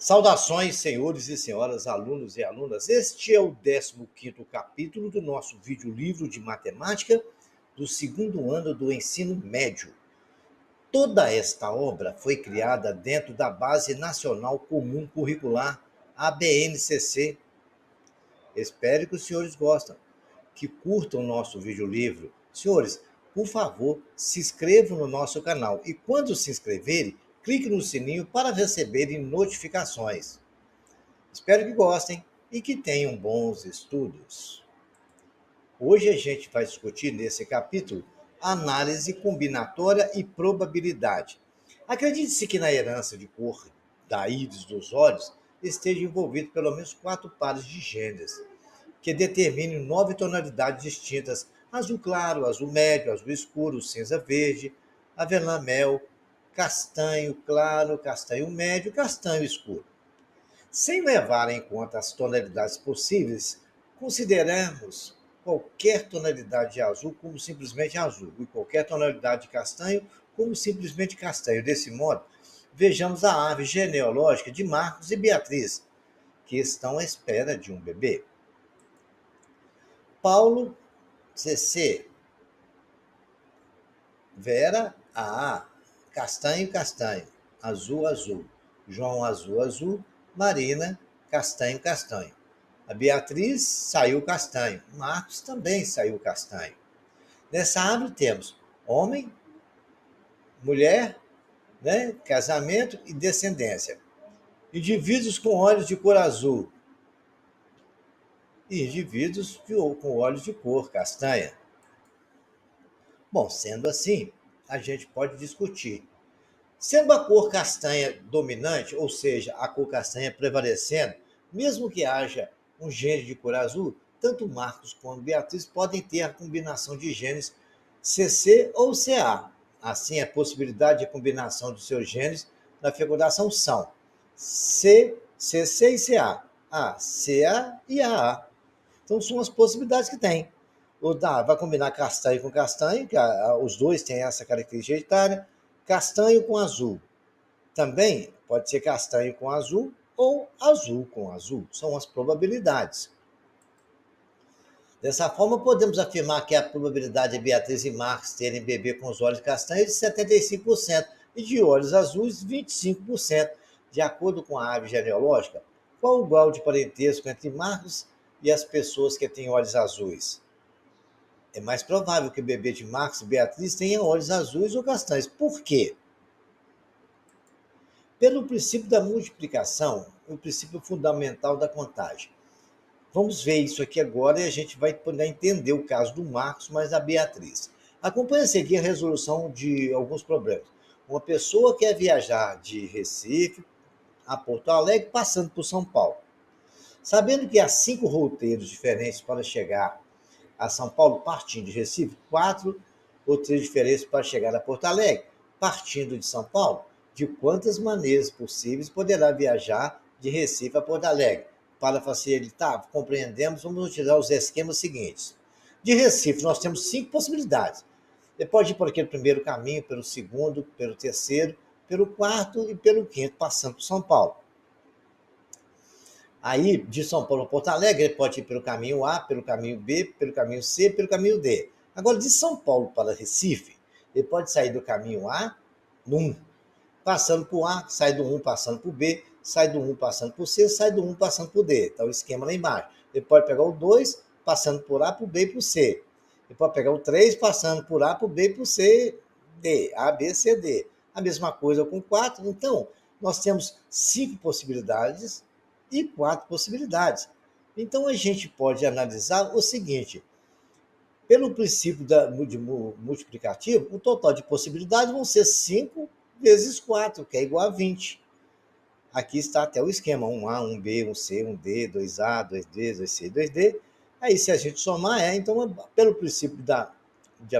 Saudações, senhores e senhoras, alunos e alunas. Este é o 15º capítulo do nosso videolivro de matemática do segundo ano do ensino médio. Toda esta obra foi criada dentro da Base Nacional Comum Curricular, ABNCC. Espero que os senhores gostem, que curtam o nosso videolivro. Senhores, por favor, se inscrevam no nosso canal e quando se inscreverem, clique no sininho para receberem notificações. Espero que gostem e que tenham bons estudos. Hoje a gente vai discutir nesse capítulo análise combinatória e probabilidade. Acredite-se que na herança de cor da íris dos olhos esteja envolvido pelo menos 4 pares de genes, que determinam 9 tonalidades distintas: azul claro, azul médio, azul escuro, cinza verde, avelã-mel, castanho claro, castanho médio, castanho escuro. Sem levar em conta as tonalidades possíveis, consideramos qualquer tonalidade de azul como simplesmente azul e qualquer tonalidade de castanho como simplesmente castanho. Desse modo, vejamos a árvore genealógica de Marcos e Beatriz, que estão à espera de um bebê. Paulo, CC. Vera, AA. Castanho, castanho. Azul, azul. João, azul, azul. Marina, castanho, castanho. A Beatriz saiu castanho. Marcos também saiu castanho. Nessa árvore temos homem, mulher, né, casamento e descendência. Indivíduos com olhos de cor azul e indivíduos com olhos de cor castanha. Bom, sendo assim, a gente pode discutir. Sendo a cor castanha dominante, ou seja, a cor castanha prevalecendo, mesmo que haja um gene de cor azul, tanto Marcos quanto Beatriz podem ter a combinação de genes CC ou CA. Assim, a possibilidade de combinação de seus genes na fecundação são CC e CA, CA e AA. Então, são as possibilidades que tem. Vai combinar castanho com castanho, que os dois têm essa característica hereditária. Castanho com azul. Também pode ser castanho com azul ou azul com azul. São as probabilidades. Dessa forma, podemos afirmar que a probabilidade de Beatriz e Marcos terem bebê com os olhos castanhos é de 75% e de olhos azuis 25%, de acordo com a árvore genealógica. Qual o grau de parentesco entre Marcos e as pessoas que têm olhos azuis? É mais provável que o bebê de Marcos e Beatriz tenha olhos azuis ou castanhos. Por quê? Pelo princípio da multiplicação, o princípio fundamental da contagem. Vamos ver isso aqui agora e a gente vai poder entender o caso do Marcos, mas da Beatriz. Acompanhe a seguir a resolução de alguns problemas. Uma pessoa quer viajar de Recife a Porto Alegre passando por São Paulo. Sabendo que há 5 roteiros diferentes para chegar a São Paulo partindo de Recife, 4 roteiros diferentes para chegar a Porto Alegre partindo de São Paulo, de quantas maneiras possíveis poderá viajar de Recife a Porto Alegre? Para facilitar, compreendemos, vamos utilizar os esquemas seguintes. De Recife, nós temos 5 possibilidades. Você pode ir por aquele primeiro caminho, pelo segundo, pelo terceiro, pelo quarto e pelo quinto, passando por São Paulo. Aí, de São Paulo a Porto Alegre, ele pode ir pelo caminho A, pelo caminho B, pelo caminho C, pelo caminho D. Agora, de São Paulo para Recife, ele pode sair do caminho A, no 1, passando por A, sai do 1 passando por B, sai do 1 passando por C, sai do 1 passando por D. Está o esquema lá embaixo. Ele pode pegar o 2, passando por A, por B e por C. Ele pode pegar o 3, passando por A, por B e por C, D. A, B, C, D. A mesma coisa com 4. Então, nós temos 5 possibilidades e 4 possibilidades. Então, a gente pode analisar o seguinte. Pelo princípio de multiplicativo, o total de possibilidades vão ser 5 vezes 4, que é igual a 20. Aqui está até o esquema, 1A, 1B, 1C, 1D, 2A, 2D, 2C, 2D. Aí, se a gente somar, então, pelo princípio da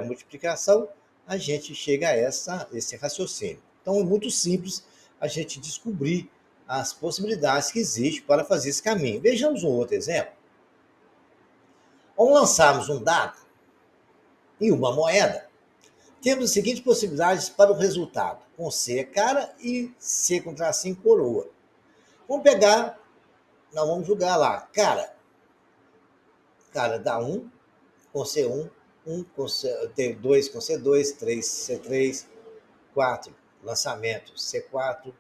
multiplicação, a gente chega a esse raciocínio. Então, é muito simples a gente descobrir as possibilidades que existem para fazer esse caminho. Vejamos um outro exemplo. Vamos lançarmos um dado e uma moeda. Temos as seguintes possibilidades para o resultado, com C cara e C com tracinho coroa. Vamos pegar, nós vamos jogar lá, cara dá 1 com C1, 1 com C, 2 com C2, 3 C3, 4 lançamento C4,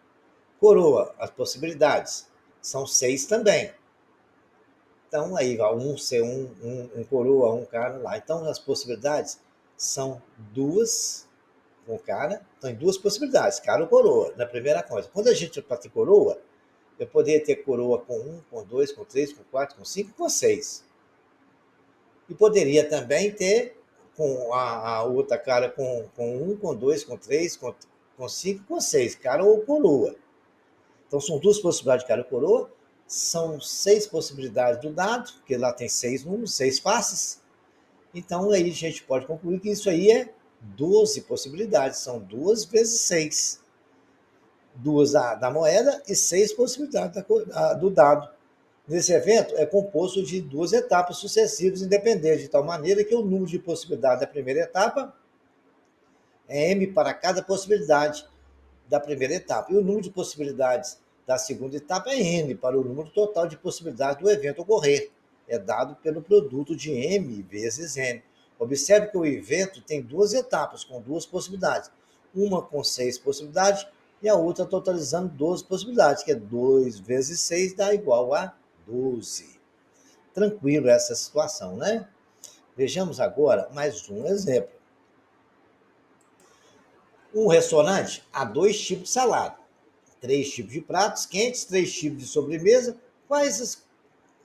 coroa, as possibilidades são 6 também. Então, aí vai um C1, um coroa, um cara lá. Então, as possibilidades são duas com cara. Então, em duas possibilidades, cara ou coroa, na primeira coisa. Quando a gente para ter coroa, eu poderia ter coroa com 1, com 2, com 3, com 4, com 5, com 6. E poderia também ter com a outra cara com 1, com 2, com 3, com 5, com 6, cara ou coroa. Então, são duas possibilidades de cara ou coroa. São 6 possibilidades do dado, porque lá tem 6 números, 6 faces. Então, aí a gente pode concluir que isso aí é 12 possibilidades. São 2 vezes 6. 2 da moeda e 6 possibilidades do dado. Nesse evento, é composto de 2 etapas sucessivas independentes, de tal maneira que o número de possibilidades da primeira etapa é m para cada possibilidade da primeira etapa. E o número de possibilidades da segunda etapa é n para o número total de possibilidades do evento ocorrer. É dado pelo produto de m vezes n. Observe que o evento tem 2 etapas, com 2 possibilidades. Uma com 6 possibilidades e a outra totalizando 12 possibilidades, que é 2 vezes 6 dá igual a 12. Tranquilo essa situação, né? Vejamos agora mais um exemplo. Um restaurante há 2 tipos de salada, 3 tipos de pratos quentes, 3 tipos de sobremesa. Quais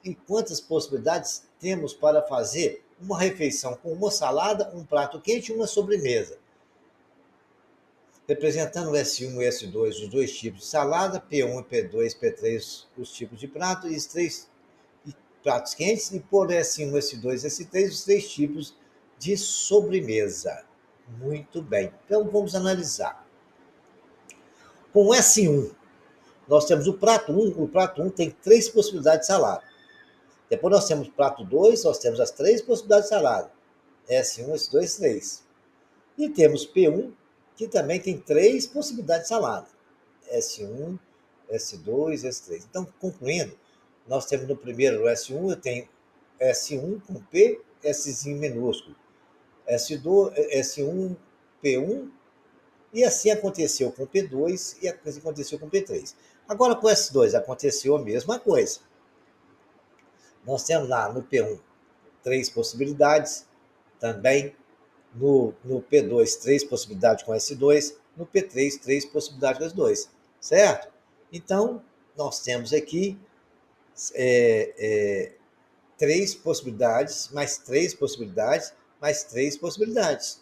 e quantas possibilidades temos para fazer uma refeição com uma salada, um prato quente e uma sobremesa? Representando o S1 e S2, os 2 tipos de salada, P1, P2, P3, os tipos de prato e os 3 pratos quentes, e por S1, S2, S3, os 3 tipos de sobremesa. Muito bem. Então vamos analisar. Com o S1, nós temos o prato 1. O prato 1 tem 3 possibilidades de salada. Depois nós temos o prato 2, nós temos as 3 possibilidades de salada. S1, S2, S3. E temos P1, que também tem 3 possibilidades de salada. S1, S2, S3. Então, concluindo, nós temos no primeiro o S1, eu tenho S1 com P, Szinho minúsculo. S2, S1, P1, e assim aconteceu com o P2 e assim aconteceu com o P3. Agora com o S2 aconteceu a mesma coisa. Nós temos lá no P1 3 possibilidades, também no P2 3 possibilidades com S2, no P3 3 possibilidades com S2, certo? Então, nós temos aqui 3 possibilidades, mais 3 possibilidades, mais 3 possibilidades.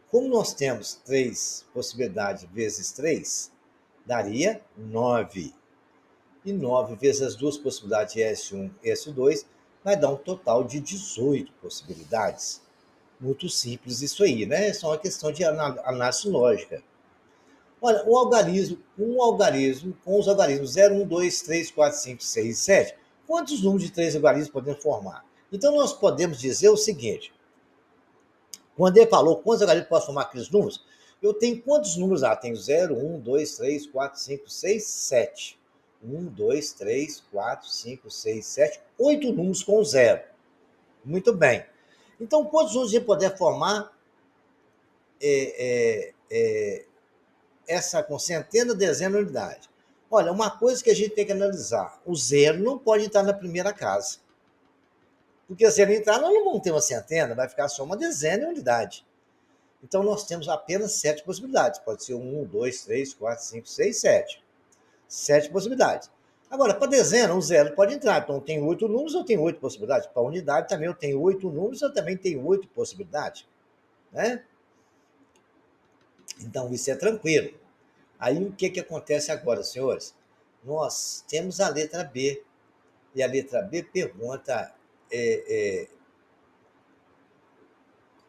Como nós temos 3 possibilidades vezes 3, daria 9. E 9 vezes as duas possibilidades S1 e S2 vai dar um total de 18 possibilidades. Muito simples isso aí, né? É só uma questão de análise lógica. Olha, um algarismo com os algarismos 0, 1, 2, 3, 4, 5, 6 e 7, quantos números de 3 algarismos podemos formar? Então, nós podemos dizer o seguinte: quando ele falou quantos algarismos podem formar aqueles números, eu tenho quantos números lá? Tenho 0, 1, 2, 3, 4, 5, 6, 7. 1, 2, 3, 4, 5, 6, 7, 8 números com 0. Muito bem. Então, quantos números a gente poder formar essa com centena, dezena, unidade? Olha, uma coisa que a gente tem que analisar: o 0 não pode entrar na primeira casa. Porque se ele entrar, nós não vamos ter uma centena, vai ficar só uma dezena e unidade. Então, nós temos apenas 7 possibilidades. Pode ser 1, 2, 3, 4, 5, 6, 7. 7 possibilidades. Agora, para dezena, o 0 pode entrar. Então, eu tenho 8 números, eu tenho 8 possibilidades. Para unidade, também eu tenho 8 números, eu também tenho 8 possibilidades. Né? Então, isso é tranquilo. Aí, o que acontece agora, senhores? Nós temos a letra B. E a letra B pergunta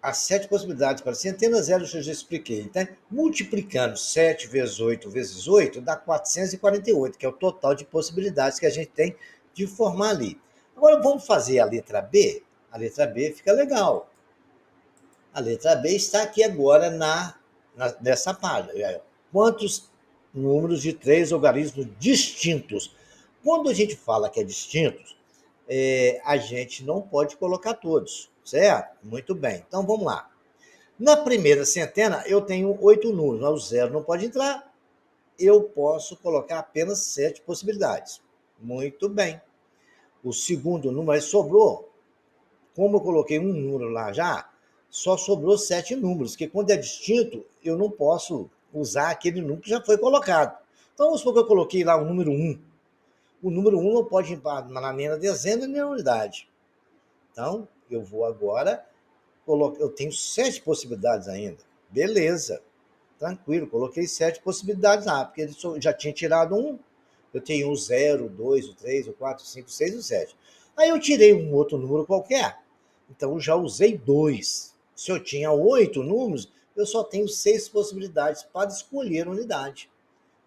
as 7 possibilidades para centenas, zero, eu já expliquei. Então, multiplicando 7 vezes 8 vezes 8, dá 448, que é o total de possibilidades que a gente tem de formar ali. Agora, vamos fazer a letra B? A letra B fica legal. A letra B está aqui agora nessa página. Quantos números de 3 algarismos distintos Quando a gente fala que é distintos, a gente não pode colocar todos, certo? Muito bem. Então vamos lá. Na primeira centena, eu tenho 8 números, mas o zero não pode entrar. Eu posso colocar apenas 7 possibilidades. Muito bem. O segundo número aí sobrou. Como eu coloquei um número lá já, só sobrou 7 números, que quando é distinto, eu não posso usar aquele número que já foi colocado. Então, vamos supor que eu coloquei lá o número 1. O número 1 não pode entrar nem na dezena nem na unidade. Então, eu vou agora colocar. Eu tenho 7 possibilidades ainda. Beleza, tranquilo, coloquei 7 possibilidades lá, porque ele já tinha tirado um. Eu tenho o 0, o 2, o 3, o 4, o 5, o 6 e o 7. Aí eu tirei um outro número qualquer. Então eu já usei 2. Se eu tinha 8 números, eu só tenho 6 possibilidades para escolher a unidade.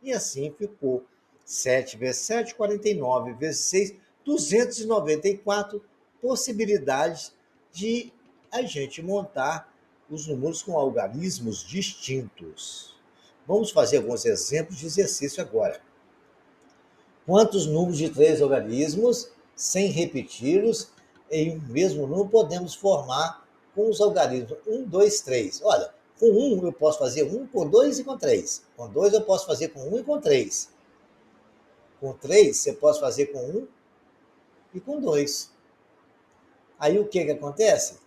E assim ficou 7 vezes 7, 49 vezes 6, 294 possibilidades de a gente montar os números com algarismos distintos. Vamos fazer alguns exemplos de exercício agora. Quantos números de 3 algarismos, sem repeti-los, em um mesmo número podemos formar com os algarismos 1, 2, 3? Olha, com 1 eu posso fazer 1, com 2 e com 3. Com 2 eu posso fazer com 1 e com 3. Com 3 você pode fazer com 1 e com 2. Aí o que acontece?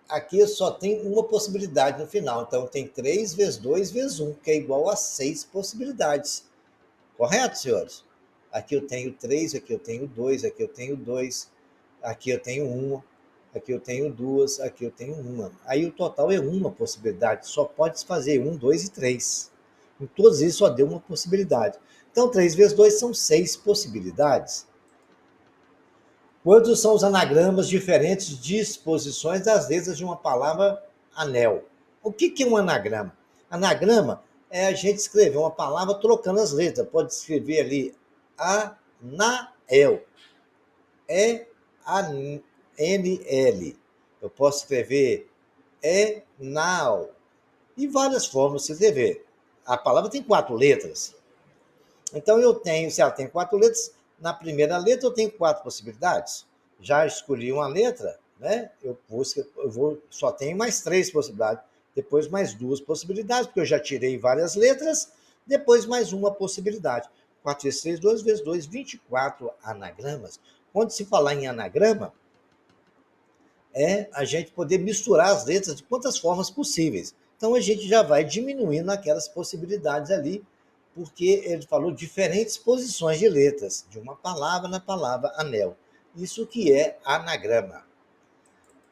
Aqui só tem uma possibilidade no final. Então tem 3 vezes 2 vezes 1, que é igual a 6 possibilidades. Correto, senhores? Aqui eu tenho 3, aqui eu tenho 2, aqui eu tenho 2, aqui eu tenho 1, aqui eu tenho 2, aqui eu tenho 1. Aí o total é uma possibilidade. Só pode fazer 1, 2 e 3. Em todos isso só deu uma possibilidade. Então 3 vezes 2 são 6 possibilidades. Quantos são os anagramas diferentes disposições das letras de uma palavra anel? O que é um anagrama? Anagrama é a gente escrever uma palavra trocando as letras. Pode escrever ali anael, E-A-N-L. Eu posso escrever enal. E várias formas de escrever. A palavra tem 4 letras. Então eu tenho, se ela tem 4 letras, na primeira letra eu tenho 4 possibilidades. Já escolhi uma letra, né? Só tenho mais 3 possibilidades. Depois mais 2 possibilidades, porque eu já tirei várias letras. Depois mais uma possibilidade. 4 vezes 3, 2 vezes 2, 24 anagramas. Quando se falar em anagrama, é a gente poder misturar as letras de quantas formas possíveis. Então a gente já vai diminuindo aquelas possibilidades ali, porque ele falou diferentes posições de letras, de uma palavra na palavra anel. Isso que é anagrama.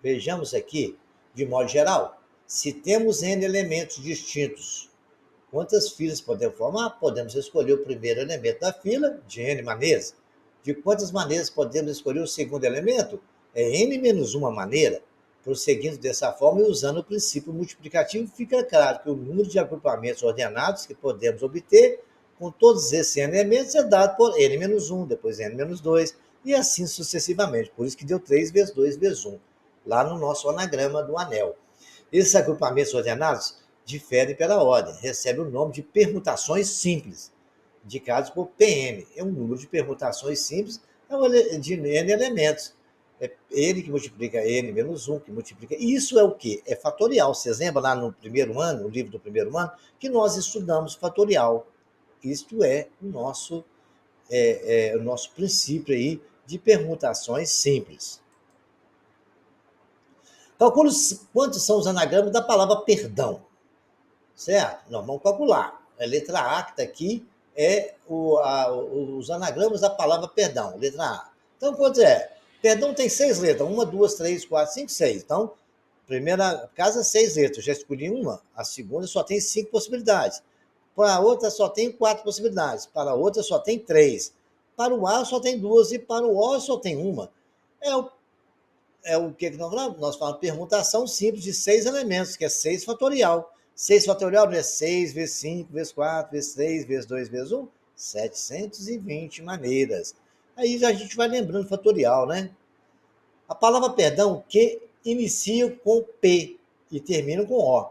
Vejamos aqui, de modo geral, se temos N elementos distintos, quantas filas podemos formar? Podemos escolher o primeiro elemento da fila, de N maneiras. De quantas maneiras podemos escolher o segundo elemento? É N menos uma maneira. Prosseguindo dessa forma e usando o princípio multiplicativo, fica claro que o número de agrupamentos ordenados que podemos obter com todos esses N elementos é dado por N menos 1, depois N menos 2, e assim sucessivamente. Por isso que deu 3 vezes 2 vezes 1, lá no nosso anagrama do anel. Esses agrupamentos ordenados diferem pela ordem, recebem o nome de permutações simples, indicados por PN. É um número de permutações simples de N elementos. É N que multiplica N menos 1, que multiplica. Isso é o quê? É fatorial. Vocês lembram lá no primeiro ano, no livro do primeiro ano, que nós estudamos fatorial. Isto é o nosso princípio aí de permutações simples. Calcule quantos são os anagramas da palavra perdão. Certo? Nós vamos calcular. A letra A que está aqui os anagramas da palavra perdão, letra A. Então, quanto é? Perdão tem 6 letras. 1, 2, 3, 4, 5, 6. Então, primeira casa, 6 letras. Já escolhi uma. A segunda só tem 5 possibilidades. Para a outra só tem 4 possibilidades. Para a outra só tem 3. Para o A só tem 2 e para o O só tem uma. O que nós falamos? Nós falamos permutação simples de 6 elementos, que é 6 fatorial. 6 fatorial é 6 vezes 5, vezes 4, vezes 3, vezes 2, vezes 1, 720 maneiras. Aí a gente vai lembrando fatorial, né? A palavra perdão que inicia com P e termina com O.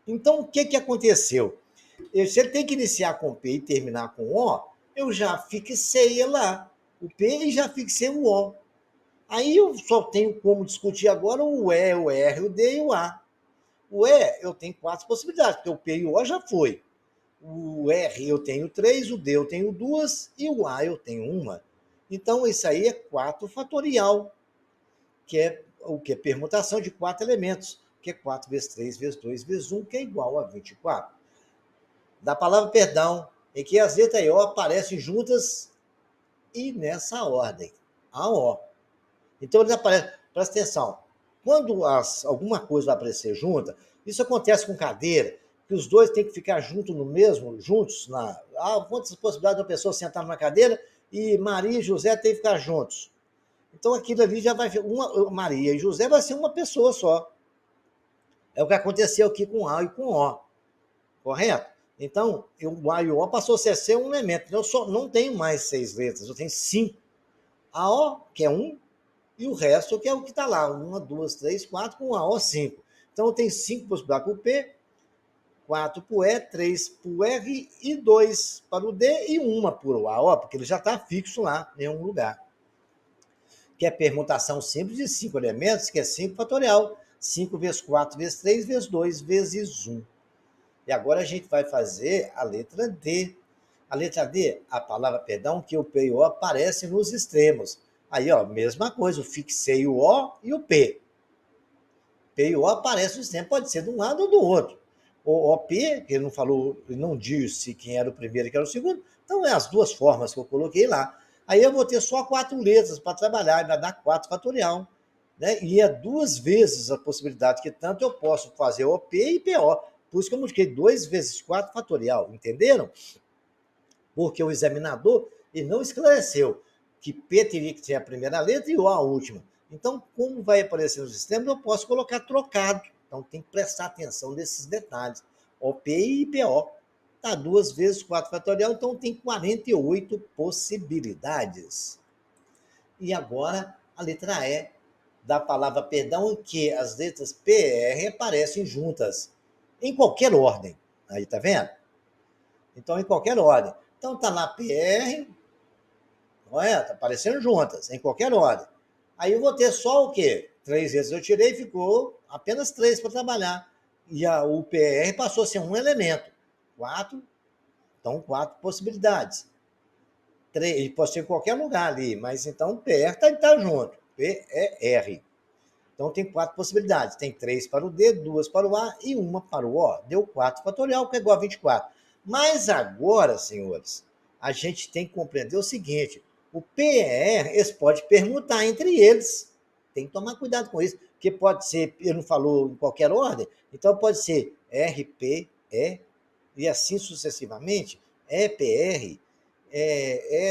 Então, o que aconteceu? Se ele tem que iniciar com P e terminar com O, eu já fixei lá o P e já fixei o O. Aí eu só tenho como discutir agora o E, o R, o D e o A. O E eu tenho 4 possibilidades, porque o P e o O já foi. O R eu tenho 3, o D eu tenho 2 e o A eu tenho uma. Então isso aí é 4 fatorial, que é o que? Permutação de 4 elementos, que é 4 vezes 3 vezes 2 vezes 1, que é igual a 24. Da palavra perdão, em que as letras O aparecem juntas e nessa ordem, a O. Então eles aparecem, presta atenção, quando alguma coisa vai aparecer junta, isso acontece com cadeira, que os dois têm que ficar juntos, quantas possibilidades de uma pessoa sentar numa cadeira e Maria e José têm que ficar juntos. Então aquilo ali já vai, Maria e José vai ser uma pessoa só. É o que aconteceu aqui com A e com O, correto? Então, o A e o O passou a ser um elemento. Eu só não tenho mais 6 letras, eu tenho 5. A O, que é 1, e o resto que é o que está lá, 1, 2, 3, 4, com A O 5. Então eu tenho 5 possibilidades para o P, 4 para o E, 3 para o R e 2 para o D e uma para o A, ó, porque ele já está fixo lá em um lugar. Que é permutação simples de 5 elementos, que é 5 fatorial. 5 vezes 4 vezes 3 vezes 2 vezes 1. E agora a gente vai fazer a letra D. A letra D, a palavra perdão, que o P e o O aparecem nos extremos. Aí, ó, mesma coisa, eu fixei o O e o P. P e O aparecem nos extremos, pode ser de um lado ou do outro. O OP, que ele não falou, ele não disse quem era o primeiro e quem era o segundo, então é as duas formas que eu coloquei lá. Aí eu vou ter só 4 letras para trabalhar, vai dar 4 fatorial. Né? E é 2 vezes a possibilidade, que tanto eu posso fazer OP e PO. Por isso que eu multipliquei 2 vezes 4 fatorial, entenderam? Porque o examinador ele não esclareceu que P teria que ser a primeira letra e O a última. Então, como vai aparecer no sistema, eu posso colocar trocado. Então, tem que prestar atenção nesses detalhes. OP e PO. Tá 2 vezes 4 fatorial, então tem 48 possibilidades. E agora, a letra E da palavra perdão, em que as letras PR aparecem juntas, em qualquer ordem. Aí, tá vendo? Então, em qualquer ordem. Então, tá lá PR, não é? Tá aparecendo juntas, em qualquer ordem. Aí eu vou ter só o quê? 3 vezes eu tirei, ficou apenas 3 para trabalhar. E o PR passou a ser um elemento. 4, então 4 possibilidades. 3, ele pode ser em qualquer lugar ali, mas então PR tá junto. PER. Então tem 4 possibilidades. Tem 3 para o D, 2 para o A e uma para o O. Deu 4 fatorial, que é igual a 24. Mas agora, senhores, a gente tem que compreender o seguinte: o PER, eles podem permutar entre eles. Tem que tomar cuidado com isso, porque pode ser, ele não falou em qualquer ordem, então pode ser RPE e assim sucessivamente, EPR,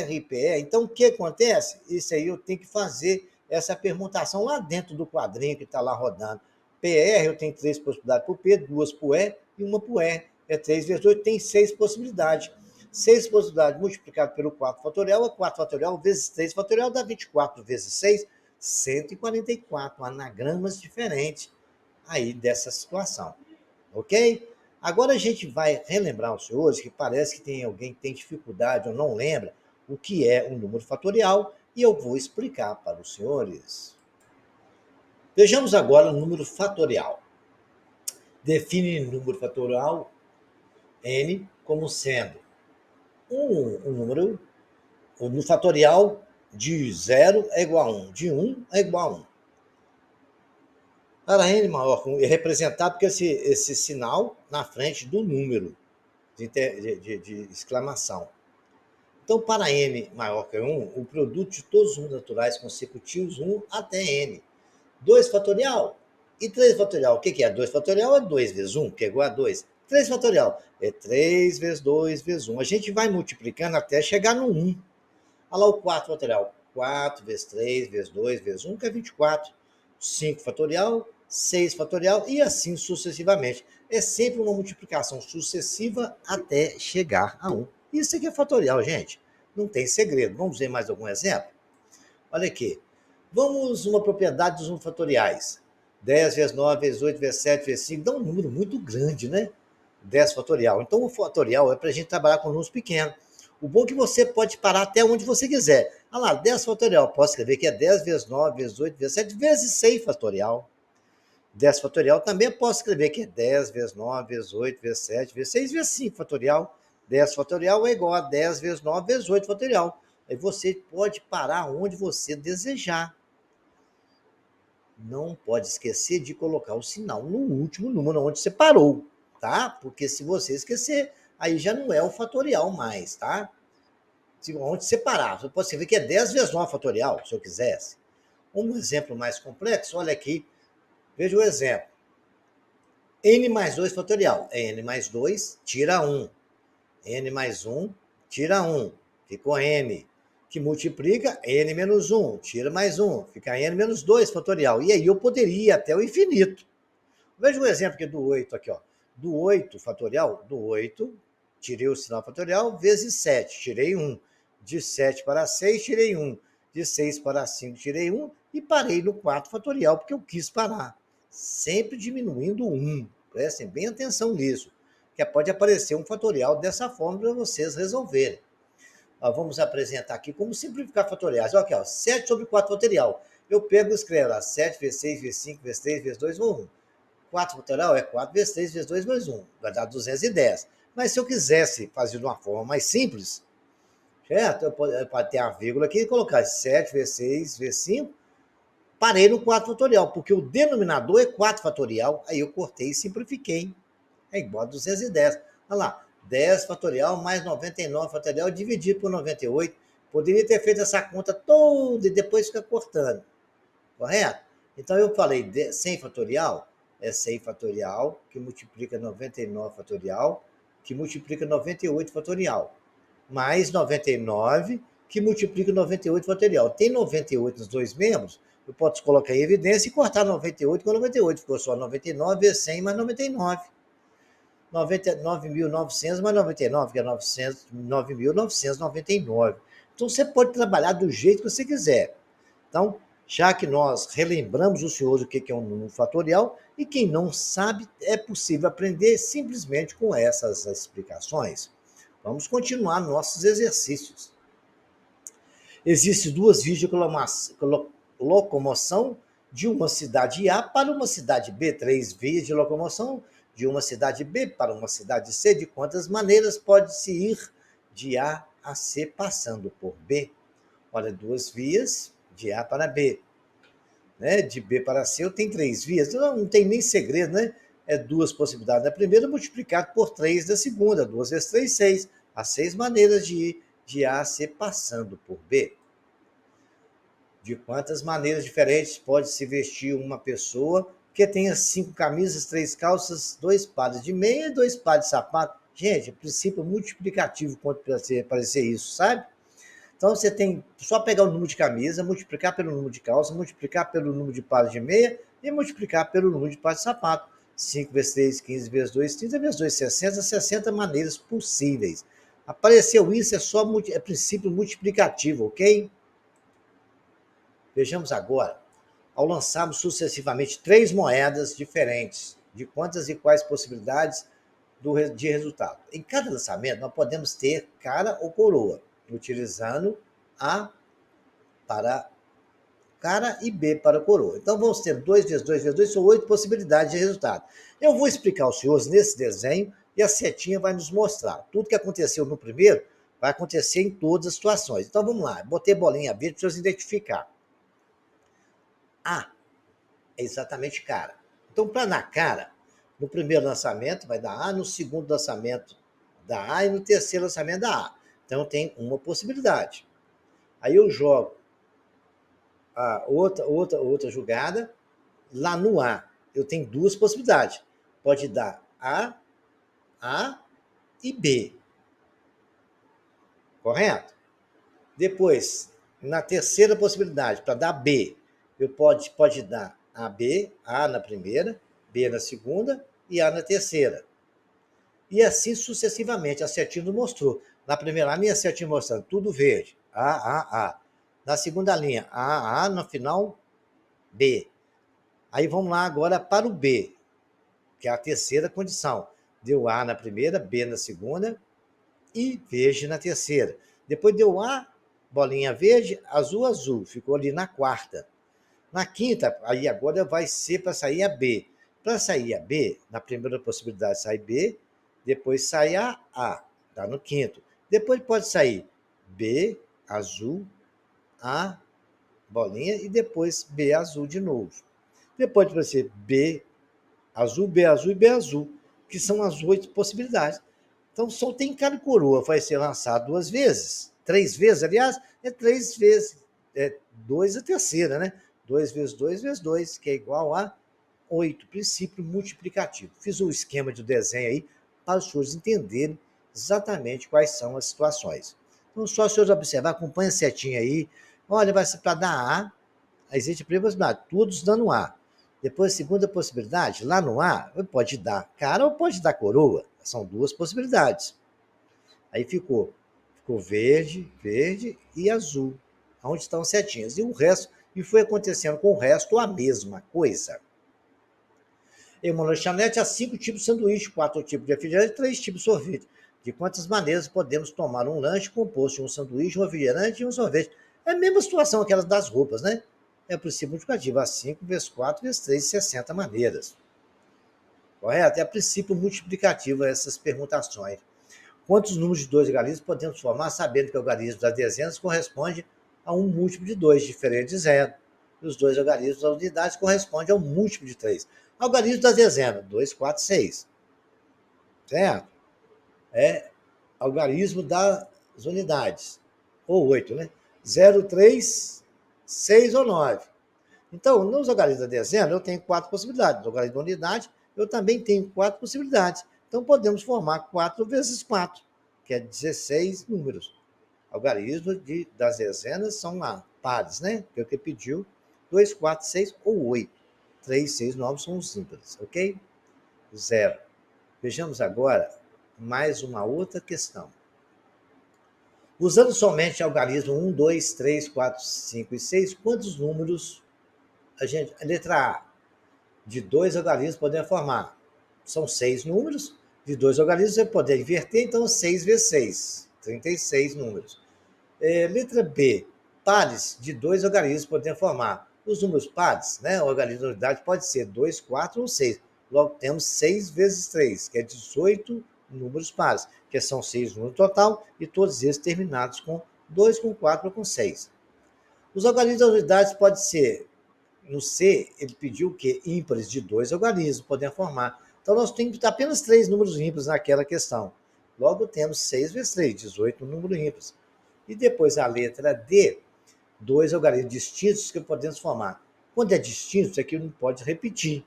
RPE. Então o que acontece? Isso aí eu tenho que fazer essa permutação lá dentro do quadrinho que está lá rodando. PR, eu tenho 3 possibilidades para o P, 2 para o E e uma para o R. É 3 vezes 8, tem 6 possibilidades. 6 possibilidades multiplicado pelo 4 fatorial é 4 fatorial vezes 3 fatorial dá 24 vezes 6, 144 anagramas diferentes aí dessa situação. Ok? Agora a gente vai relembrar aos senhores que parece que tem alguém que tem dificuldade ou não lembra o que é um número fatorial e eu vou explicar para os senhores. Vejamos agora o número fatorial. Define o número fatorial n como sendo um número, no fatorial de 0 é igual a 1, de 1 é igual a 1. Para n maior é representado por esse sinal na frente do número de exclamação. Então, para n maior que 1, o produto de todos os números naturais consecutivos 1 até n. 2 fatorial e 3 fatorial. O que é? 2 fatorial é 2 vezes 1, que é igual a 2. 3 fatorial é 3 vezes 2 vezes 1. A gente vai multiplicando até chegar no 1. Olha lá o 4 fatorial. 4 vezes 3 vezes 2 vezes 1, que é 24. 5 fatorial, 6 fatorial e assim sucessivamente. É sempre uma multiplicação sucessiva até chegar a 1. Isso aqui é fatorial, gente. Não tem segredo. Vamos ver mais algum exemplo? Olha aqui. Vamos uma propriedade dos números fatoriais. 10 vezes 9 vezes 8 vezes 7 vezes 5 dá um número muito grande, né? 10 fatorial. Então, o fatorial é para a gente trabalhar com números pequenos. O bom é que você pode parar até onde você quiser. Ah lá, 10 fatorial. Posso escrever que é 10 vezes 9 vezes 8 vezes 7 vezes 6 fatorial. 10 fatorial também posso escrever que é 10 vezes 9 vezes 8 vezes 7 vezes 6 vezes 5 fatorial. 10 fatorial é igual a 10 vezes 9 vezes 8 fatorial. Aí você pode parar onde você desejar. Não pode esquecer de colocar o sinal no último número onde você parou, tá? Porque se você esquecer, aí já não é o fatorial mais, tá? Onde você parar, você pode escrever que é 10 vezes 9 fatorial, se eu quisesse. Um exemplo mais complexo, olha aqui, veja o exemplo. N mais 2 fatorial. N mais 2, tira 1. N mais 1, tira 1. Ficou N. Que multiplica N menos 1. Tira mais 1. Fica N menos 2 fatorial. E aí eu poderia ir até o infinito. Veja um exemplo aqui do 8. Aqui, ó. Do 8 fatorial, do 8, tirei o sinal fatorial, vezes 7. Tirei 1. De 7 para 6, tirei 1. De 6 para 5, tirei 1. E parei no 4 fatorial, porque eu quis parar. Sempre diminuindo 1. Prestem bem atenção nisso. Que pode aparecer um fatorial dessa forma para vocês resolverem. Ó, vamos apresentar aqui como simplificar fatoriais. Olha aqui, ó, 7 sobre 4 fatorial. Eu pego e escrevo lá 7 vezes 6 vezes 5 vezes 3 vezes 2 ou 1. 4 fatorial é 4 vezes 3 vezes 2 mais 1. Vai dar 210. Mas se eu quisesse fazer de uma forma mais simples, certo? Eu pode ter a vírgula aqui e colocar 7 vezes 6 vezes 5. Parei no 4 fatorial, porque o denominador é 4 fatorial. Aí eu cortei e simplifiquei. É igual a 210. Olha lá, 10 fatorial mais 99 fatorial dividido por 98. Poderia ter feito essa conta toda e depois ficar cortando. Correto? Então eu falei 100 fatorial é 100 fatorial, que multiplica 99 fatorial, que multiplica 98 fatorial, mais 99, que multiplica 98 fatorial. Tem 98 nos dois membros, eu posso colocar em evidência e cortar 98 com 98. Ficou só 99 vezes 100 mais 99. 99.900 mais 99, que é 9.999. Então, você pode trabalhar do jeito que você quiser. Então, já que nós relembramos o senhor do que é um número fatorial, e quem não sabe, é possível aprender simplesmente com essas explicações. Vamos continuar nossos exercícios. Existem duas vias de locomoção de uma cidade A para uma cidade B, 3 vias de locomoção de uma cidade B para uma cidade C. De quantas maneiras pode-se ir de A a C passando por B? Olha, duas vias de A para B. Né? De B para C eu tenho 3 vias. Não tem nem segredo, né? É duas possibilidades da primeira multiplicado por 3 da segunda. 2 vezes 3, 6. Há 6 maneiras de ir de A a C passando por B. De quantas maneiras diferentes pode se vestir uma pessoa que tenha 5 camisas, 3 calças, 2 pares de meia e 2 pares de sapato? Gente, é princípio multiplicativo quanto parecer isso, sabe? Então você tem só pegar o número de camisa, multiplicar pelo número de calça, multiplicar pelo número de pares de meia e multiplicar pelo número de pares de sapato. 5 vezes 3, 15 vezes 2, 30 vezes 2, 60, 60 maneiras possíveis. Apareceu isso, é princípio multiplicativo, ok? Vejamos agora. Ao lançarmos sucessivamente 3 moedas diferentes, de quantas e quais possibilidades de resultado? Em cada lançamento, nós podemos ter cara ou coroa, utilizando A para cara e B para coroa. Então, vamos ter 2 vezes 2 vezes 2, são 8 possibilidades de resultado. Eu vou explicar aos senhores nesse desenho e a setinha vai nos mostrar. Tudo que aconteceu no primeiro vai acontecer em todas as situações. Então, vamos lá. Botei bolinha verde para vocês identificar. A é exatamente cara. Então, para dar cara, no primeiro lançamento vai dar A, no segundo lançamento dá A e no terceiro lançamento dá A. Então, tem uma possibilidade. Aí eu jogo a outra jogada lá no A. Eu tenho duas possibilidades. Pode dar A e B. Correto? Depois, na terceira possibilidade, para dar B, eu pode dar AB, A na primeira, B na segunda e A na terceira. E assim sucessivamente. A setinha mostrou. Na primeira linha, a setinha mostrando tudo verde. A. Na segunda linha, A, no final, B. Aí vamos lá agora para o B, que é a terceira condição. Deu A na primeira, B na segunda e verde na terceira. Depois deu A, bolinha verde, azul, azul. Ficou ali na quarta. Na quinta, aí agora vai ser para sair a B. Para sair a B, na primeira possibilidade sai B, depois sai A. Está no quinto. Depois pode sair B, azul, A, bolinha, e depois B azul de novo. Depois vai ser B azul e B azul, que são as 8 possibilidades. Então, só tem cada coroa, vai ser lançado 2 vezes, 3 vezes, aliás, é 3 vezes, 2 a terceira, né? 2 vezes 2 vezes 2, que é igual a 8, princípio multiplicativo. Fiz o esquema de desenho aí para os senhores entenderem exatamente quais são as situações. Então, só os senhores observar, acompanha a setinha aí. Olha, vai ser para dar A, existe a primeira possibilidade, todos dando A. Depois, a segunda possibilidade, lá no A, pode dar cara ou pode dar coroa. São 2 possibilidades. Aí ficou verde, verde e azul, onde estão as setinhas. E o resto, e foi acontecendo com o resto a mesma coisa. Em uma lanchonete há 5 tipos de sanduíche, 4 tipos de refrigerante e 3 tipos de sorvete. De quantas maneiras podemos tomar um lanche composto de um sanduíche, um refrigerante e um sorvete? É a mesma situação aquelas das roupas, né? É o princípio multiplicativo, a 5 vezes 4 vezes 3, 60 maneiras. Correto? É o princípio multiplicativo essas permutações. Quantos números de 2 algarismos podemos formar, sabendo que o algarismo das dezenas corresponde a um múltiplo de 2, diferente de zero. E os 2 algarismos das unidades correspondem a um múltiplo de 3. Algarismo das dezenas, 2, 4, 6. Certo? É algarismo das unidades. Ou 8, né? 0, 3, 6 ou 9. Então, nos algarismos da dezena, eu tenho 4 possibilidades. No algarismo da unidade, eu também tenho 4 possibilidades. Então, podemos formar 4 vezes 4, que é 16 números. Algarismos das dezenas são lá, pares, né? Que é o que pediu. 2, 4, 6 ou 8. 3, 6, 9 são os ímpares, ok? 0. Vejamos agora mais uma outra questão. Usando somente algarismo 1, 2, 3, 4, 5 e 6, quantos números a letra A, de 2 algarismos podemos formar? São 6 números, de 2 algarismos você pode inverter, então 6 vezes 6, 36 números. Letra B, pares de 2 algarismos podemos formar. Os números pares, né, o algarismo da unidade pode ser 2, 4 ou 6. Logo temos 6 vezes 3, que é 18 números pares, que são 6 números total, e todos eles terminados com 2, com 4 ou com 6. Os algarismos das unidades podem ser, no C, ele pediu o quê? Ímpares de 2 algarismos podem formar. Então, nós temos apenas 3 números ímpares naquela questão. Logo, temos 6 vezes 3, 18 números ímpares. E depois a letra D, 2 algarismos distintos que podemos formar. Quando é distinto, é que não pode repetir.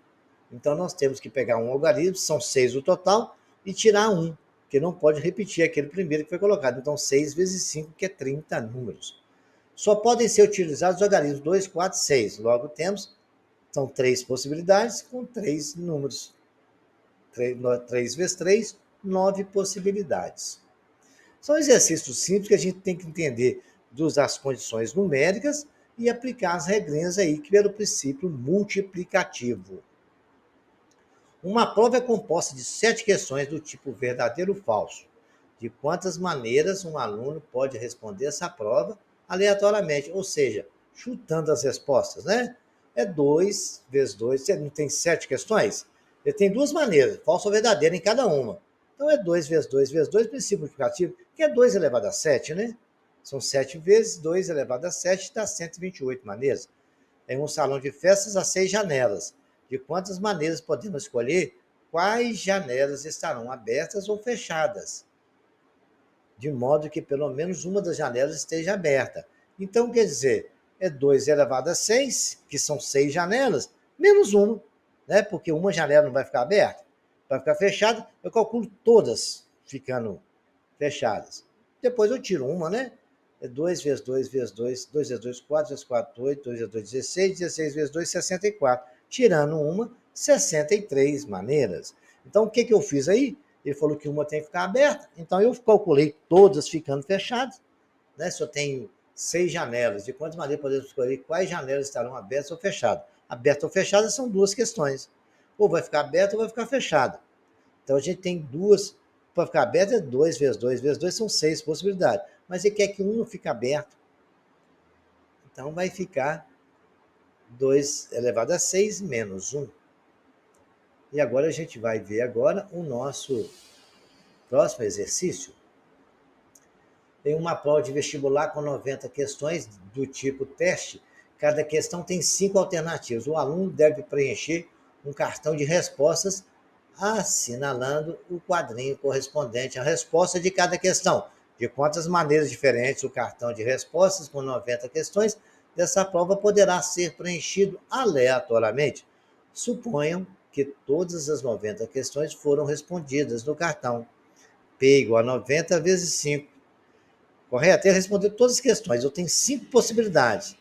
Então, nós temos que pegar um algarismo, são 6 o total, e tirar um, que não pode repetir aquele primeiro que foi colocado. Então, 6 vezes 5, que é 30 números. Só podem ser utilizados os algarismos 2, 4, 6. Logo temos, são 3 possibilidades com 3 números. 3 vezes 3, 9 possibilidades. São exercícios simples que a gente tem que entender das condições numéricas e aplicar as regrinhas aí, que é o princípio multiplicativo. Uma prova é composta de 7 questões do tipo verdadeiro ou falso. De quantas maneiras um aluno pode responder essa prova aleatoriamente, ou seja, chutando as respostas, né? É 2 vezes 2, você não tem 7 questões? Ele tem 2 maneiras, falso ou verdadeiro em cada uma. Então é 2 vezes 2 vezes 2, princípio multiplicativo, que é 2 elevado a 7, né? São 7 vezes 2 elevado a 7, dá 128 maneiras. Em um salão de festas há 6 janelas. De quantas maneiras podemos escolher quais janelas estarão abertas ou fechadas, de modo que pelo menos uma das janelas esteja aberta. Então, quer dizer, é 2 elevado a 6, que são 6 janelas, menos uma, né? Porque uma janela não vai ficar aberta, vai ficar fechada, eu calculo todas ficando fechadas. Depois eu tiro uma, né? É 2 vezes 2 vezes 2, 2 vezes 2, 4 vezes 4, 8, 2 vezes 2, 16, 16 vezes 2, 64. Tirando uma, 63 maneiras. Então, o que eu fiz aí? Ele falou que uma tem que ficar aberta, então eu calculei todas ficando fechadas. Né? Se eu tenho 6 janelas, de quantas maneiras podemos escolher quais janelas estarão abertas ou fechadas? Aberta ou fechada são 2 questões. Ou vai ficar aberta ou vai ficar fechada. Então, a gente tem 2 para ficar aberto é 2 vezes 2 vezes 2, são 6 possibilidades. Mas ele quer que um não fique aberto. Então vai ficar 2 elevado a 6 menos 1. E agora a gente vai ver agora o nosso próximo exercício. Tem uma prova de vestibular com 90 questões do tipo teste. Cada questão tem 5 alternativas. O aluno deve preencher um cartão de respostas assinalando o quadrinho correspondente à resposta de cada questão. De quantas maneiras diferentes o cartão de respostas com 90 questões dessa prova poderá ser preenchido aleatoriamente. Suponham que todas as 90 questões foram respondidas no cartão. P igual a 90 vezes 5. Correto? Ele respondeu todas as questões. Eu tenho 5 possibilidades.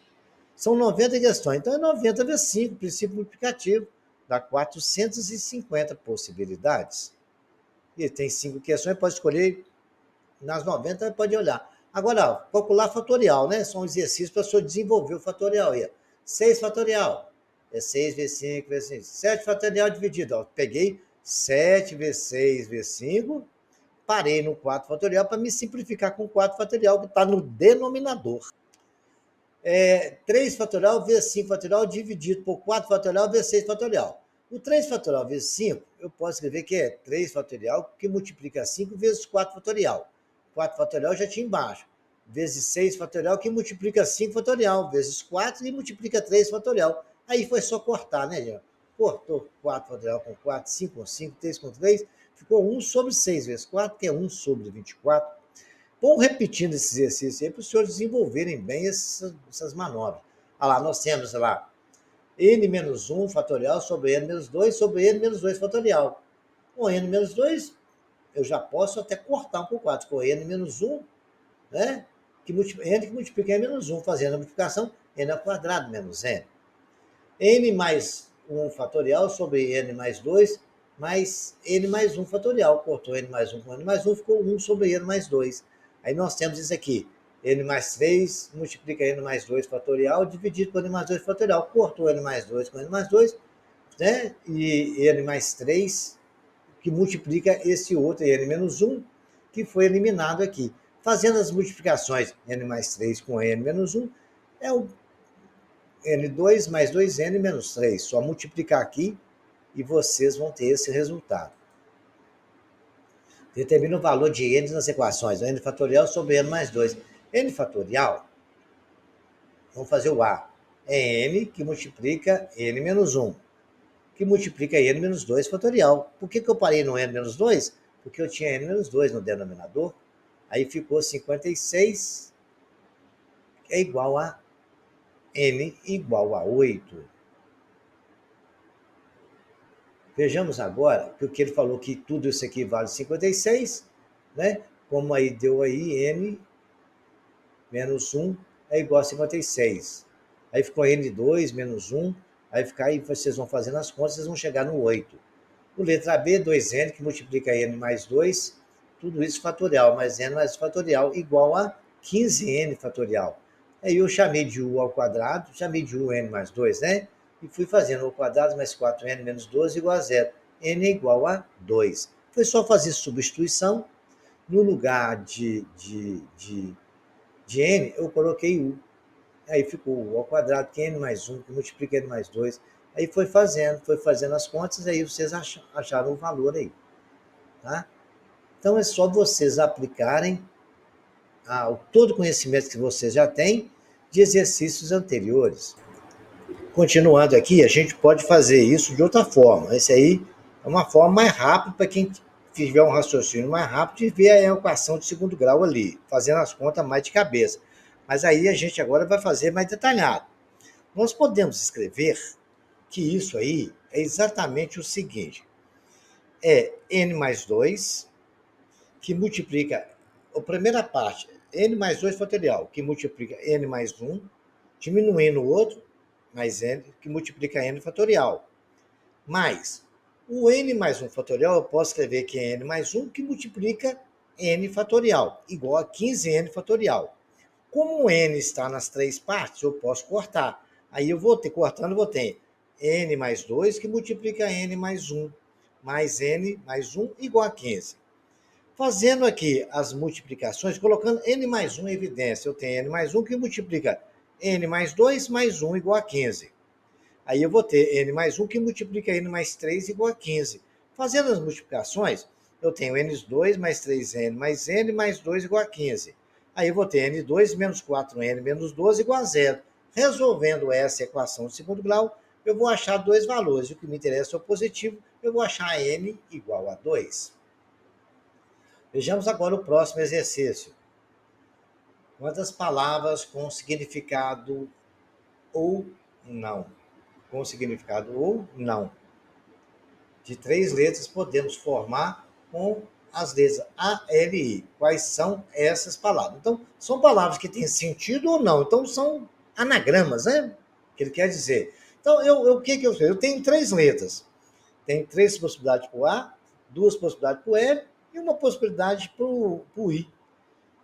São 90 questões. Então é 90 vezes 5, princípio multiplicativo. Dá 450 possibilidades. E tem 5 questões, pode escolher nas 90, pode olhar. Agora, calcular fatorial, né? São exercícios para você desenvolver o fatorial aí. 6 fatorial. É 6 vezes 5 vezes 5. 7 fatorial dividido. Ó, peguei 7 vezes 6 vezes 5. Parei no 4 fatorial para me simplificar com 4 fatorial, que está no denominador. 3 fatorial vezes 5 fatorial dividido por 4 fatorial vezes 6 fatorial. O 3 fatorial vezes 5, eu posso escrever que é 3 fatorial que multiplica 5 vezes 4 fatorial. 4 fatorial já tinha embaixo. Vezes 6 fatorial que multiplica 5 fatorial. Vezes 4 e multiplica 3 fatorial. Aí foi só cortar, né, gente? Cortou 4 fatorial com 4, 5 com 5, 3 com 3. Ficou 1 sobre 6 vezes 4, que é 1 sobre 24. Vamos repetindo esse exercício aí para os senhores desenvolverem bem essas manobras. Olha lá, nós temos lá n menos 1 fatorial sobre n menos 2 sobre n menos 2 fatorial. Com n menos 2, eu já posso até cortar um por 4. Com n menos 1, né? N que multiplica n menos 1, fazendo a multiplicação, n ao quadrado menos n. N mais 1 fatorial sobre n mais 2, mais n mais 1 fatorial. Cortou n mais 1 com n mais 1, ficou 1 sobre n mais 2. Aí nós temos isso aqui. N mais 3 multiplica n mais 2 fatorial, dividido por n mais 2 fatorial. Cortou n mais 2 com n mais 2, né? E n mais 3, que multiplica esse outro, n menos 1, que foi eliminado aqui. Fazendo as multiplicações, n mais 3 com n menos 1, é o n2 mais 2n menos 3. Só multiplicar aqui e vocês vão ter esse resultado. Determina o valor de n nas equações. N fatorial sobre n mais 2. N fatorial, vamos fazer o A. É n que multiplica n menos 1, que multiplica n menos 2 fatorial. Por que eu parei no n menos 2? Porque eu tinha n menos 2 no denominador. Aí ficou 56, é igual a n igual a 8. Vejamos agora que o que ele falou que tudo isso aqui vale 56, né? Como aí deu aí n menos 1 é igual a 56. Aí ficou n2 menos 1, aí vocês vão fazendo as contas, vocês vão chegar no 8. O letra B, 2n, que multiplica n mais 2, tudo isso fatorial, mais n mais fatorial, igual a 15n fatorial. Aí eu chamei de u ao quadrado, chamei de u n mais 2, né? E fui fazendo o quadrado mais 4n menos 12 igual a 0. N é igual a 2. Foi só fazer substituição. No lugar de n, eu coloquei u. Aí ficou u ao quadrado, que é n mais 1, que multiplica n mais 2. Aí foi fazendo as contas, aí vocês acharam o valor aí. Tá? Então é só vocês aplicarem todo o conhecimento que vocês já têm de exercícios anteriores. Continuando aqui, a gente pode fazer isso de outra forma. Esse aí é uma forma mais rápida para quem tiver um raciocínio mais rápido de ver a equação de segundo grau ali, fazendo as contas mais de cabeça. Mas aí a gente agora vai fazer mais detalhado. Nós podemos escrever que isso aí é exatamente o seguinte. É n mais 2, que multiplica a primeira parte, n mais 2 fatorial, que multiplica n mais 1, diminuindo o outro, mais n, que multiplica n fatorial. Mais o n mais 1 fatorial, eu posso escrever que é n mais 1, que multiplica n fatorial, igual a 15n fatorial. Como o n está nas três partes, eu posso cortar. Aí eu vou ter, cortando, vou ter n mais 2, que multiplica n mais 1, mais n mais 1 igual a 15. Fazendo aqui as multiplicações, colocando n mais 1 em evidência. Eu tenho n mais 1 que multiplica n mais 2 mais 1 igual a 15. Aí eu vou ter n mais 1 que multiplica n mais 3 igual a 15. Fazendo as multiplicações, eu tenho n2 mais 3n mais n mais 2 igual a 15. Aí eu vou ter n2 menos 4n menos 12 igual a 0. Resolvendo essa equação de segundo grau, eu vou achar dois valores. O que me interessa é o positivo, eu vou achar n igual a 2. Vejamos agora o próximo exercício. Quantas palavras com significado ou não? Com significado ou não. De 3 letras podemos formar com as letras A, L, I. Quais são essas palavras? Então, são palavras que têm sentido ou não. Então, são anagramas, né? Que ele quer dizer. Então, o que eu fiz? Eu tenho 3 letras. Tem 3 possibilidades para o A, 2 possibilidades para o L e uma possibilidade para o I.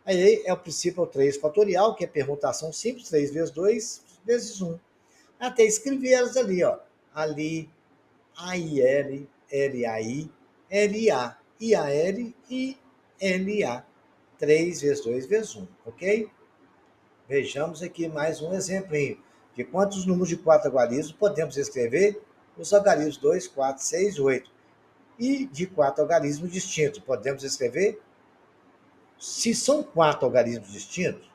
Aí é o princípio 3 fatorial, que é permutação simples, 3 vezes 2 vezes 1. Até escrever elas ali, ó. Ali, AIL, LAI, LA, IAL e LA. 3 vezes 2 vezes 1, ok? Vejamos aqui mais um exemplinho. De quantos números de 4 algarismos podemos escrever os algarismos 2, 4, 6, 8? E de 4 algarismos distintos, podemos escrever, se são 4 algarismos distintos,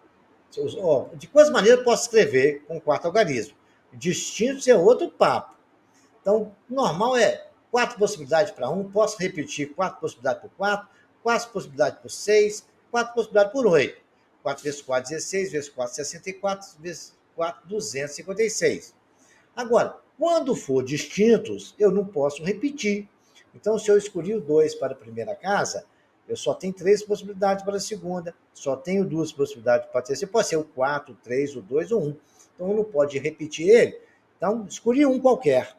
de quais maneiras eu posso escrever com 4 algarismos? Distintos é outro papo. Então, normal é 4 possibilidades para 1, posso repetir 4 possibilidades por 4, 4 possibilidades por 6, 4 possibilidades por 8. 4 vezes 4, 16, vezes 4, 64, vezes 4, 256. Agora, quando for distintos, eu não posso repetir. Então, se eu escolhi o 2 para a primeira casa, eu só tenho 3 possibilidades para a segunda, só tenho 2 possibilidades para a terceira. Pode ser o 4, o 3, o 2 ou 1. Então, não pode repetir ele. Então, escolhi um qualquer.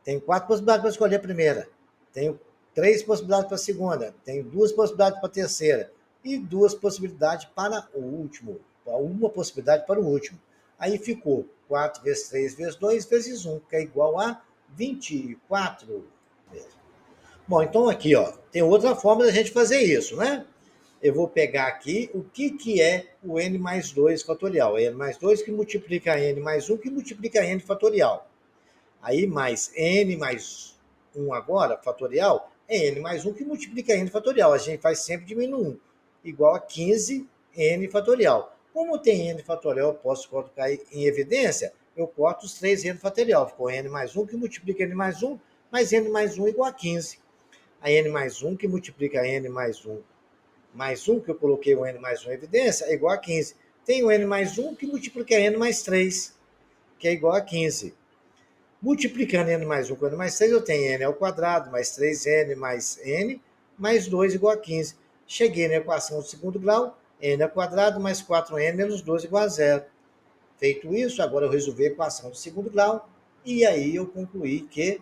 Tenho 4 possibilidades para escolher a primeira. Tenho 3 possibilidades para a segunda. Tenho 2 possibilidades para a terceira. E 2 possibilidades para o último. Uma possibilidade para o último. Aí ficou 4 vezes 3 vezes 2 vezes 1, que é igual a 24. Bom, então aqui, ó, tem outra forma da gente fazer isso, né? Eu vou pegar aqui o que é o n mais 2 fatorial. N mais 2 que multiplica n mais 1 que multiplica n fatorial. Aí mais n mais 1 agora, fatorial, é n mais 1 que multiplica n fatorial. A gente faz sempre diminuindo 1. Igual a 15 n fatorial. Como tem n fatorial, eu posso colocar em evidência, eu corto os 3 n fatorial. Ficou n mais 1 que multiplica n mais 1, mais n mais 1 igual a 15. A n mais 1 que multiplica n mais 1, mais 1, que eu coloquei o n mais 1 em evidência, é igual a 15. Tem o n mais 1 que multiplica n mais 3, que é igual a 15. Multiplicando n mais 1 com n mais 3, eu tenho n ao quadrado, mais 3n, mais n, mais 2 igual a 15. Cheguei na equação do segundo grau, n ao quadrado, mais 4n, menos 2 igual a 0. Feito isso, agora eu resolvi a equação do segundo grau, e aí eu concluí que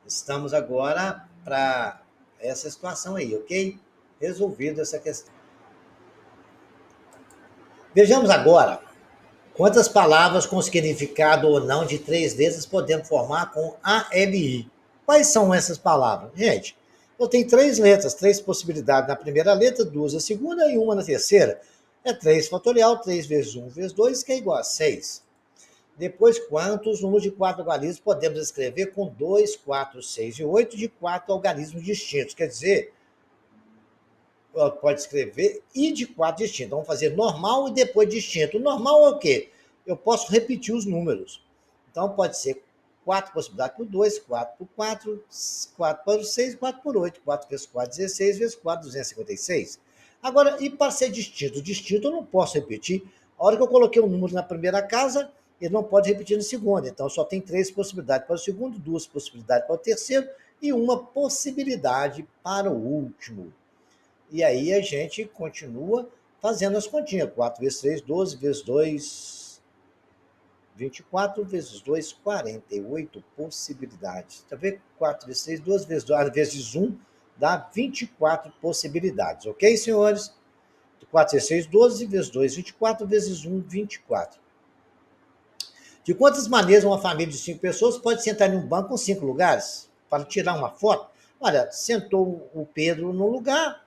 estamos agora para essa situação aí, ok? Resolvida essa questão. Vejamos agora quantas palavras com significado ou não de 3 letras podemos formar com ALI. Quais são essas palavras? Gente, eu tenho 3 letras, 3 possibilidades na primeira letra, 2 na segunda e 1 na terceira. É 3 fatorial, 3 vezes 1 vezes 2, que é igual a 6. Depois, quantos números de 4 algarismos podemos escrever com 2, 4, 6 e 8 de 4 algarismos distintos? Quer dizer, pode escrever e de 4 distintos. Vamos fazer normal e depois distinto. O normal é o quê? Eu posso repetir os números. Então, pode ser 4 possibilidades por 2, 4 por 4, 4 por 6, 4 por 8. 4 vezes 4, 16, vezes 4, 256. Agora, e para ser distinto? Distinto eu não posso repetir. A hora que eu coloquei um número na primeira casa, ele não pode repetir na segunda. Então, só tem 3 possibilidades para o segundo, 2 possibilidades para o terceiro e uma possibilidade para o último. E aí a gente continua fazendo as continhas. 4 vezes 3, 12, vezes 2, 24, vezes 2, 48 possibilidades. Tá vendo? 4 vezes 3, 12, vezes 2, vezes 1, dá 24 possibilidades. Ok, senhores? 4 vezes 6, 12, vezes 2, 24, vezes 1, 24. De quantas maneiras uma família de 5 pessoas pode sentar em um banco com 5 lugares? Para tirar uma foto, Olha, sentou o Pedro no lugar,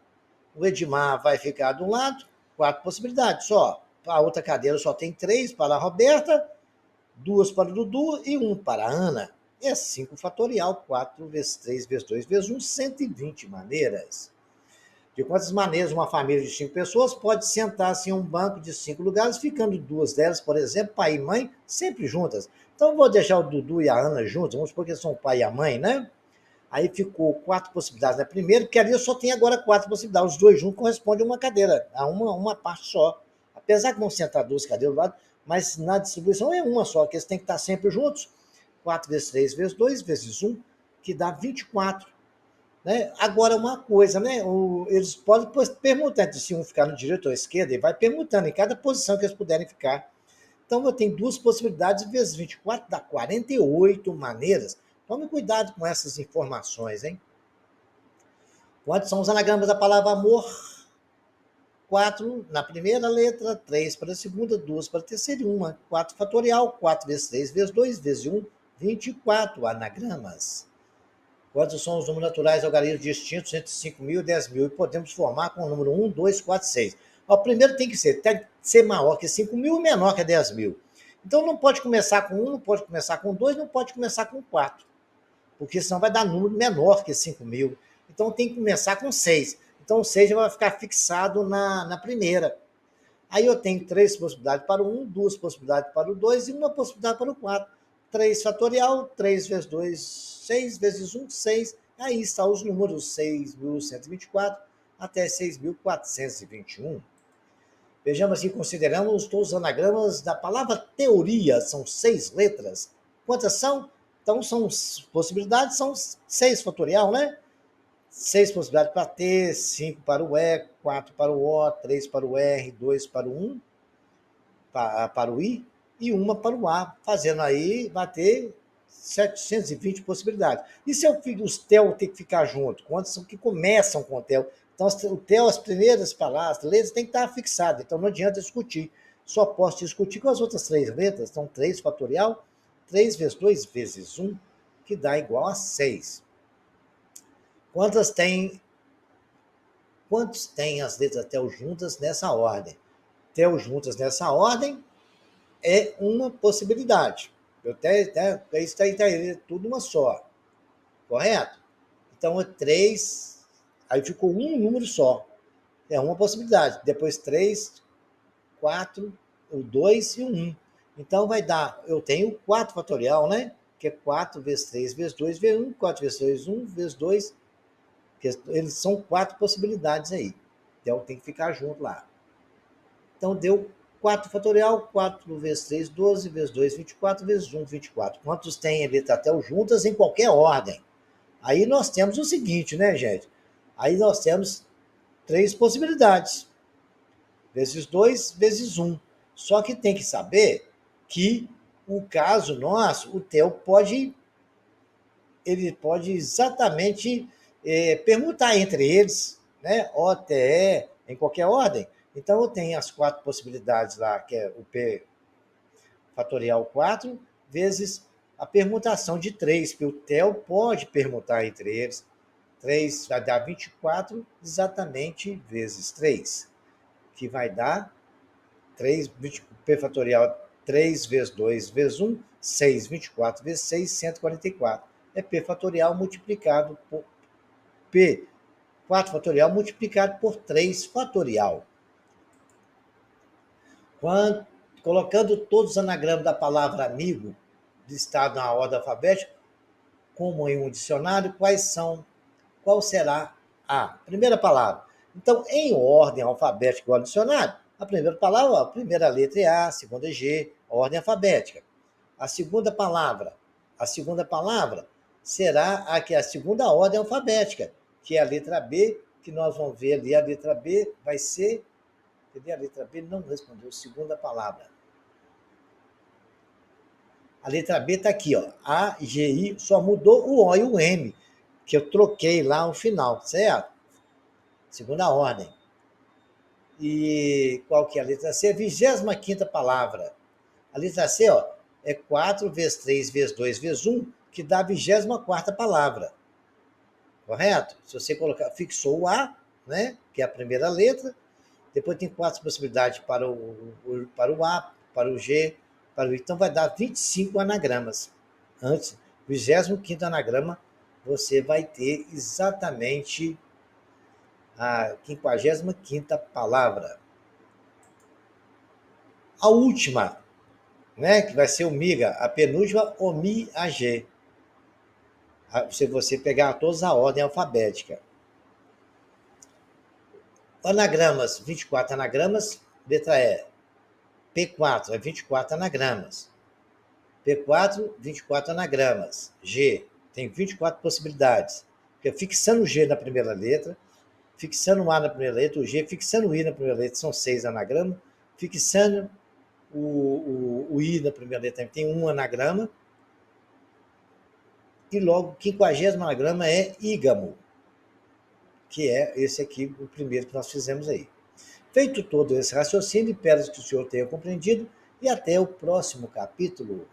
o Edmar vai ficar de um lado, 4 possibilidades só. A outra cadeira só tem 3 para a Roberta, 2 para o Dudu e 1 para a Ana. É 5 fatorial, 4 vezes 3 vezes 2 vezes 1, 120 maneiras. De quantas maneiras uma família de 5 pessoas pode sentar-se em um banco de 5 lugares, ficando 2 delas, por exemplo, pai e mãe, sempre juntas. Então, vou deixar o Dudu e a Ana juntos, vamos supor que são o pai e a mãe, né? Aí ficou 4 possibilidades na primeira, porque ali eu só tenho agora 4 possibilidades. Os dois juntos correspondem a uma cadeira, a uma parte só. Apesar que vão sentar 2 cadeiras do lado, mas na distribuição é uma só, que eles têm que estar sempre juntos. 4 vezes 3 vezes 2 vezes 1, que dá 24. Né? Agora, uma coisa, né? Eles podem perguntar se um ficar no direito ou à esquerda, e vai perguntando em cada posição que eles puderem ficar. Então, eu tenho 2 possibilidades, vezes 24 dá 48 maneiras. Tome cuidado com essas informações, hein? Quantos são os anagramas da palavra amor? 4 na primeira letra, 3 para a segunda, 2 para a terceira e 1. 4 fatorial, 4 vezes 3 vezes 2 vezes 1, 24 anagramas. Quantos são os números naturais algarismos distintos entre 5.000 e 10.000? E podemos formar com o número 1, 2, 4, 6. O primeiro tem que ser maior que 5.000 e menor que 10.000. Então não pode começar com 1, não pode começar com 2, não pode começar com 4. Porque senão vai dar número menor que 5.000. Então tem que começar com 6. Então o 6 já vai ficar fixado na primeira. Aí eu tenho 3 possibilidades para o 1, 2 possibilidades para o 2 e uma possibilidade para o 4. 3 fatorial, 3 vezes 2, 6 vezes 1, 6. Aí estão os números 6.124 até 6.421. Vejamos aqui, consideramos todos os anagramas da palavra teoria. São 6 letras. Quantas são? Então, são possibilidades, são 6 fatorial, né? 6 possibilidades para T, 5 para o E, 4 para o O, 3 para o R, 2 para o 1, para o I e uma para o A. Fazendo aí, vai ter 720 possibilidades. E se os TEL tem que ficar junto? Quantos são que começam com o TEL? Então, o TEL, as primeiras palavras, letras, tem que estar fixado. Então, não adianta discutir. Só posso discutir com as outras 3 letras. Então, 3 fatorial, 3 vezes 2 vezes 1, que dá igual a 6. Quantos tem as letras TEL juntas nessa ordem? TEL juntas nessa ordem é uma possibilidade. Isso está tudo uma só, correto? Então é 3, aí ficou um número só. É uma possibilidade. Depois 3, 4, o 2 e o 1. Então vai dar, eu tenho 4 fatorial, né? Que é 4 vezes 3 vezes 2 vezes 1, 4 vezes 2, 1 vezes 2. Eles são 4 possibilidades aí. Então tem que ficar junto lá. Então deu 4 fatorial, 4 vezes 3, 12, vezes 2, 24, vezes 1, 24. Quantos tem letra TEL juntas em qualquer ordem? Aí nós temos o seguinte, né, gente? Aí nós temos 3 possibilidades. Vezes 2, vezes 1. Só que tem que saber que o caso nosso, o TEL ele pode exatamente permutar entre eles, né? O, T, E, em qualquer ordem. Então eu tenho as 4 possibilidades lá, que é o P fatorial 4, vezes a permutação de 3, que o TEL pode permutar entre eles. 3 vai dar 24, exatamente vezes 3, que vai dar 3, P fatorial 3 vezes 2 vezes 1, 6, 24 vezes 6, 144. É P fatorial multiplicado por P, 4 fatorial multiplicado por 3 fatorial. Quando, colocando todos os anagramas da palavra amigo, listado na ordem alfabética, como em um dicionário, qual será a primeira palavra? Então, em ordem alfabética igual ao dicionário, a primeira palavra, a primeira letra é A, a segunda é G, a ordem alfabética. A segunda palavra será a segunda ordem alfabética, que é a letra B, que nós vamos ver ali, a letra B vai ser, cadê a letra B? Não respondeu, segunda palavra. A letra B está aqui, ó, A, G, I, só mudou o O e o M, que eu troquei lá no final, certo? Segunda ordem. E qual que é a letra C? A 25ª palavra. A letra C, ó, é 4 vezes 3 vezes 2 vezes 1, que dá a 24ª palavra. correto? Se você colocar, fixou o A, né, que é a primeira letra, depois tem 4 possibilidades para o A, para o G, para o I. Então vai dar 25 anagramas. Antes, 25º anagrama, você vai ter exatamente a 55ª palavra. A última, né, que vai ser o miga, a penúltima, OMI-AG. Se você pegar todos a ordem alfabética. Anagramas, 24 anagramas, letra E. P4 é 24 anagramas. P4, 24 anagramas. G, tem 24 possibilidades. Porque fixando o G na primeira letra, fixando o A na primeira letra, o G, fixando o I na primeira letra, são 6 anagramas. Fixando o I na primeira letra, tem um anagrama. E logo, o 50º anagrama é ígamo, que é esse aqui, o primeiro que nós fizemos aí. Feito todo esse raciocínio, espero que o senhor tenha compreendido e até o próximo capítulo.